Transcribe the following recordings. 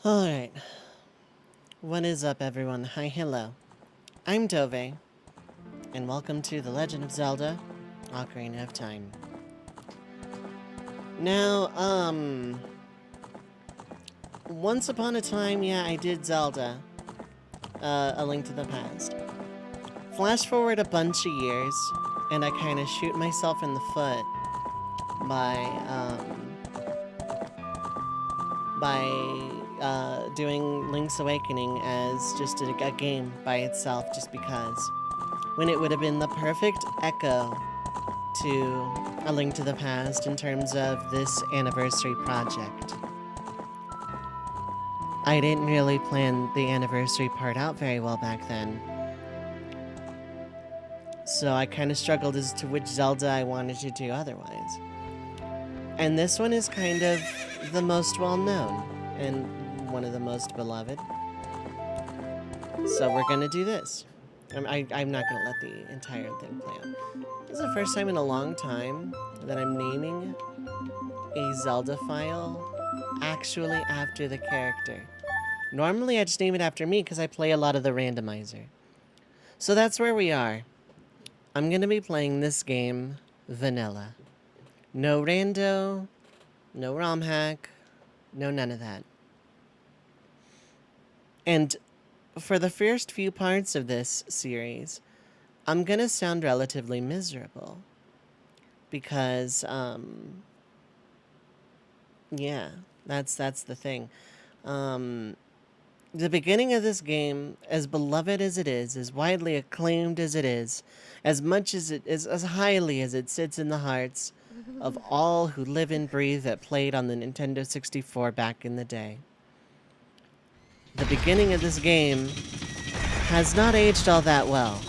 Alright. What is up, everyone? Hi, hello. I'm Dove, and welcome to The Legend of Zelda, Ocarina of Time. Now, once upon a time, yeah, I did Zelda, A Link to the Past. Flash forward a bunch of years, and I kind of shoot myself in the foot by, doing Link's Awakening as just a game by itself, just because. When it would have been the perfect echo to A Link to the Past in terms of this anniversary project. I didn't really plan the anniversary part out very well back then. So I kind of struggled as to which Zelda I wanted to do otherwise. And this one is kind of the most well-known and one of the most beloved. So we're gonna do this. I'm not gonna let the entire thing play out. This is the first time in a long time that I'm naming a Zelda file actually after the character. Normally I just name it after me because I play a lot of the randomizer. So that's where we are. I'm gonna be playing this game vanilla. No rando, no ROM hack, no none of that. And for the first few parts of this series, I'm gonna sound relatively miserable. Because, yeah, that's the thing. The beginning of this game, as beloved as it is, as widely acclaimed as it is, as much as it is, as highly as it sits in the hearts of all who live and breathe that played on the Nintendo 64 back in the day. The beginning of this game has not aged all that well.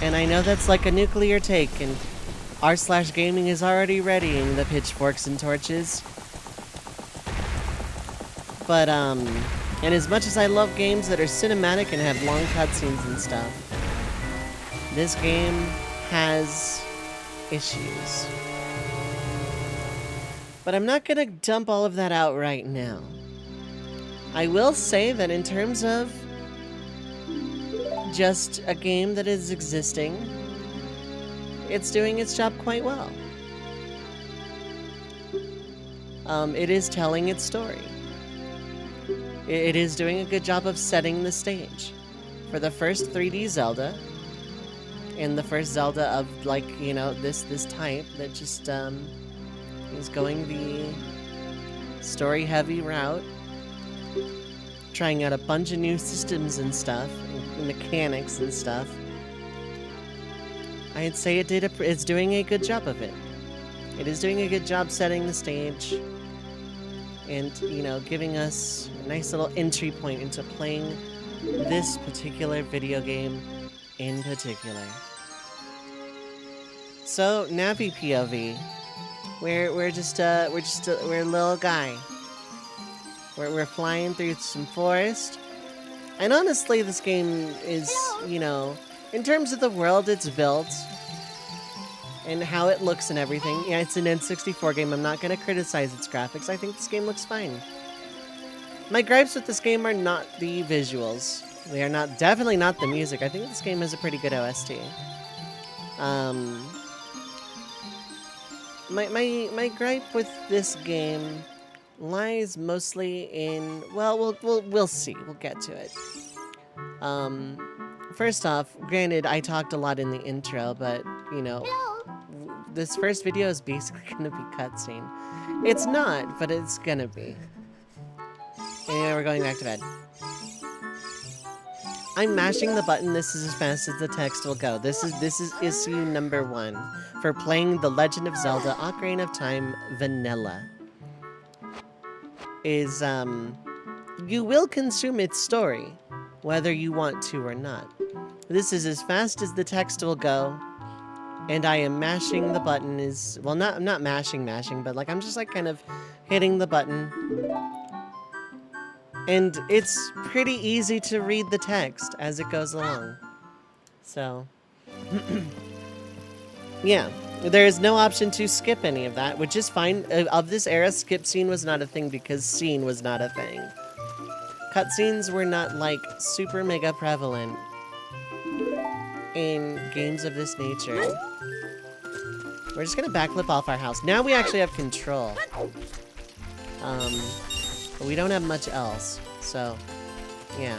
And I know that's like a nuclear take, and r/gaming is already readying the pitchforks and torches. But, and as much as I love games that are cinematic and have long cutscenes and stuff, this game has issues. But I'm not gonna dump all of that out right now. I will say that in terms of just a game that is existing, it's doing its job quite well. It is telling its story. It is doing a good job of setting the stage for the first 3D Zelda, and the first Zelda of, like, you know, this type that just is going the story-heavy route, trying out a bunch of new systems and stuff, and mechanics and stuff. I'd say it's doing a good job of it. It is doing a good job setting the stage and, you know, giving us a nice little entry point into playing this particular video game in particular. So, Navi POV. We're a little guy. We're flying through some forest. And honestly, this game is, you know, in terms of the world it's built and how it looks and everything, yeah, it's an N64 game. I'm not going to criticize its graphics. I think this game looks fine. My gripes with this game are not the visuals. They are definitely not the music. I think this game has a pretty good OST. My gripe with this game lies mostly in, well, we'll see. We'll get to it. First off, granted, I talked a lot in the intro, but, you know, this first video is basically gonna be cutscene. It's not, but it's gonna be. Anyway, we're going back to bed. I'm mashing the button. This is as fast as the text will go. This is issue number 1 for playing The Legend of Zelda Ocarina of Time Vanilla. Is, you will consume its story, whether you want to or not. This is as fast as the text will go, and I am mashing the button well, I'm not mashing, but, like, I'm just, like, kind of hitting the button. And it's pretty easy to read the text as it goes along. So, yeah, There is no option to skip any of that, which is fine. Of this era, skip scene was not a thing because scene was not a thing. Cutscenes were not, like, super mega prevalent in games of this nature. We're just gonna backflip off our house. Now we actually have control. But we don't have much else, so, yeah.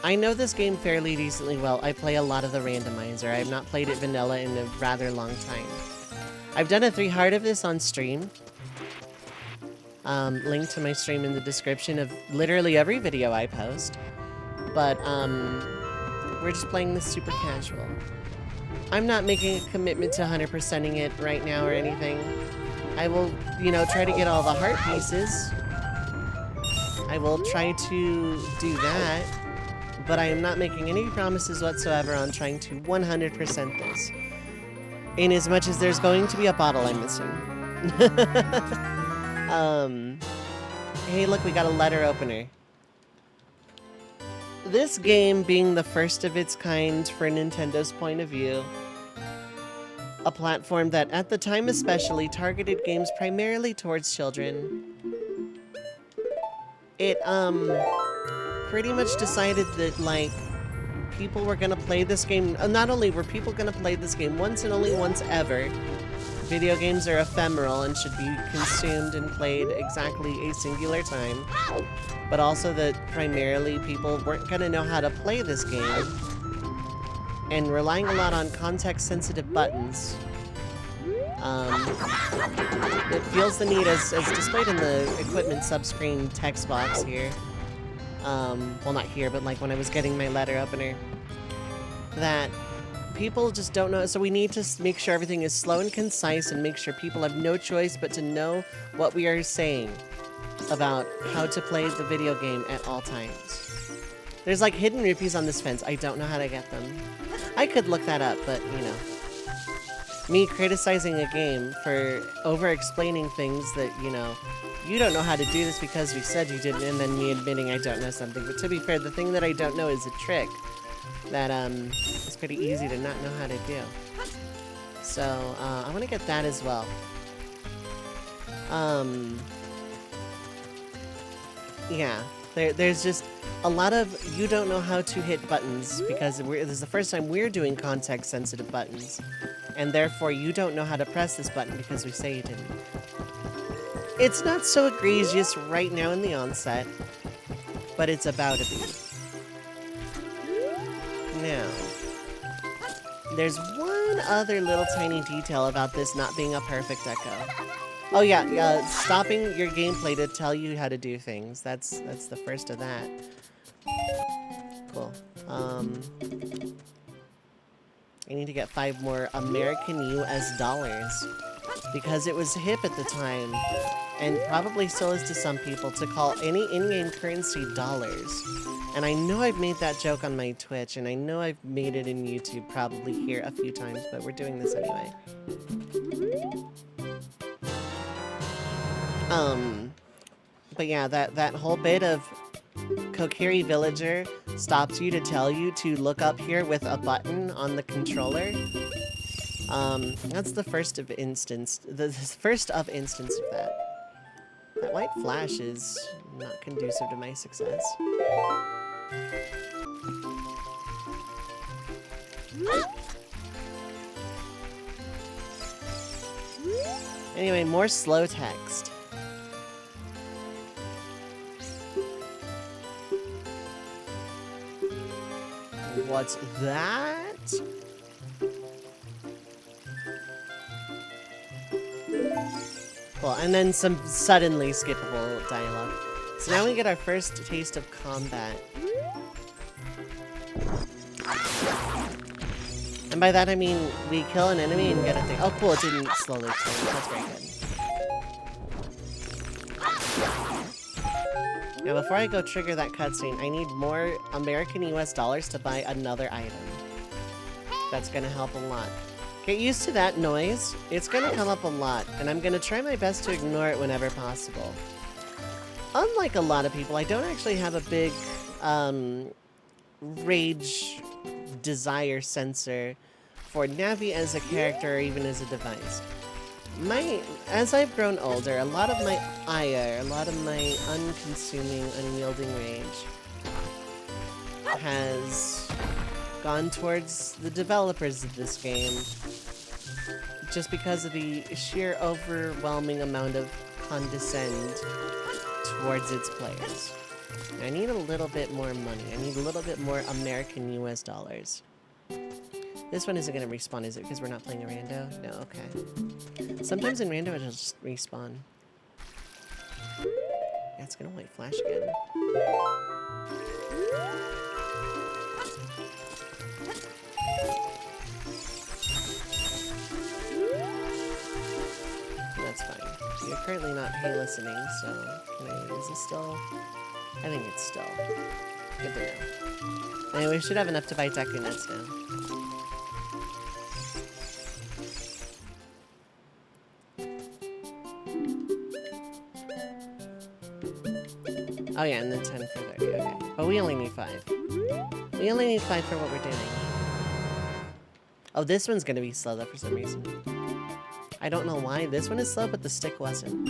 I know this game fairly decently well. I play a lot of the randomizer. I have not played it vanilla in a rather long time. I've done a 3 hard of this on stream. Link to my stream in the description of literally every video I post. But, we're just playing this super casual. I'm not making a commitment to 100%ing it right now or anything. I will, you know, try to get all the heart pieces. I will try to do that. But I am not making any promises whatsoever on trying to 100% this. In as much as there's going to be a bottle I'm missing. Hey, look, we got a letter opener. This game being the first of its kind for Nintendo's point of view, a platform that at the time especially targeted games primarily towards children, it, pretty much decided that, like, people were gonna play this game. Not only were people gonna play this game once and only once ever, video games are ephemeral and should be consumed and played exactly a singular time, but also that primarily people weren't gonna know how to play this game, and relying a lot on context-sensitive buttons. It feels the need, as displayed in the equipment subscreen text box here, well, not here, but like when I was getting my letter opener, that people just don't know. So we need to make sure everything is slow and concise and make sure people have no choice but to know what we are saying about how to play the video game at all times. There's like hidden rupees on this fence. I don't know how to get them. I could look that up, but you know. Me criticizing a game for over-explaining things that, you know, you don't know how to do this because we said you didn't, and then me admitting I don't know something. But to be fair, the thing that I don't know is a trick that is pretty easy to not know how to do. So I want to get that as well. Yeah, there's just a lot of you don't know how to hit buttons because this is the first time we're doing context-sensitive buttons. And therefore, you don't know how to press this button because we say you didn't. It's not so egregious right now in the onset, but it's about to be. Now, there's one other little tiny detail about this not being a perfect echo. Oh yeah, stopping your gameplay to tell you how to do things. That's the first of that. Cool. I need to get 5 more American US dollars because it was hip at the time, and probably still is to some people, to call any in-game currency dollars. And I know I've made that joke on my Twitch, and I know I've made it in YouTube probably here a few times, but we're doing this anyway. But yeah, that whole bit of Kokiri Villager stops you to tell you to look up here with a button on the controller. That's the first of instance of that. That white flash is not conducive to my success. Anyway, more slow text. What's that? Cool, and then some suddenly skippable dialogue. So now we get our first taste of combat. And by that I mean we kill an enemy and get a thing. Oh cool, it didn't slowly change. That's very good. Now before I go trigger that cutscene, I need more American US dollars to buy another item. That's gonna help a lot. Get used to that noise. It's gonna come up a lot, and I'm gonna try my best to ignore it whenever possible. Unlike a lot of people, I don't actually have a big rage desire sensor for Navi as a character or even as a device. As I've grown older, a lot of my ire, a lot of my unconsuming, unyielding rage has gone towards the developers of this game just because of the sheer overwhelming amount of condescend towards its players. I need a little bit more money. I need a little bit more American US dollars. This one isn't going to respawn, is it? Because we're not playing a rando? No, okay. Sometimes in rando it'll just respawn. Yeah, it's going to white flash again. That's fine. You're currently not hey listening, so is this still? I think it's still. Good to know. Anyway, we should have enough to buy Deku Nuts now. Oh yeah, and then 10 for 30, okay. But we only need 5. We only need 5 for what we're doing. Oh, this one's gonna be slow though for some reason. I don't know why. This one is slow, but the stick wasn't.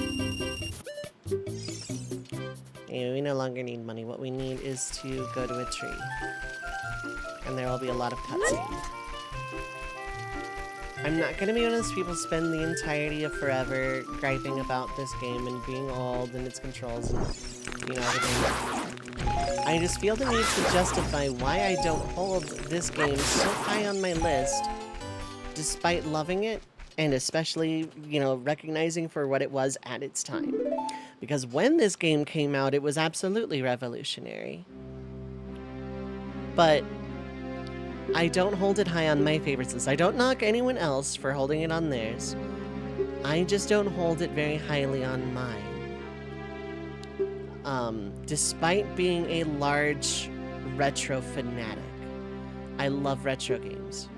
Anyway, we no longer need money. What we need is to go to a tree. And there will be a lot of cutscenes. I'm not gonna be one of those people spend the entirety of forever griping about this game and being old and its controls and, everything. I just feel the need to justify why I don't hold this game so high on my list, despite loving it, and especially, recognizing for what it was at its time. Because when this game came out, it was absolutely revolutionary. But I don't hold it high on my favorites list. I don't knock anyone else for holding it on theirs. I just don't hold it very highly on mine. Despite being a large retro fanatic, I love retro games.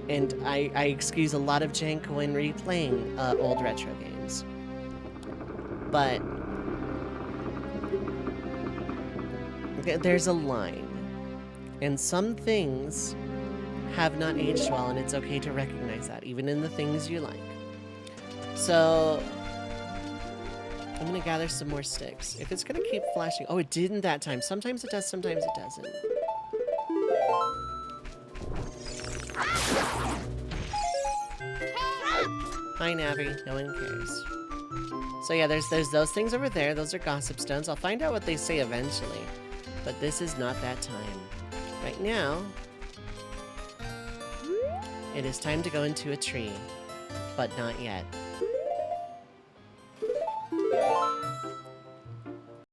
And I excuse a lot of jank when replaying old retro games. But there's a line. And some things have not aged well, and it's okay to recognize that, even in the things you like. So I'm gonna gather some more sticks. If it's gonna keep flashing... Oh, it didn't that time. Sometimes it does, sometimes it doesn't. Hi, Navi. No one cares. So yeah, there's those things over there. Those are gossip stones. I'll find out what they say eventually. But this is not that time. Right now, it is time to go into a tree. But not yet.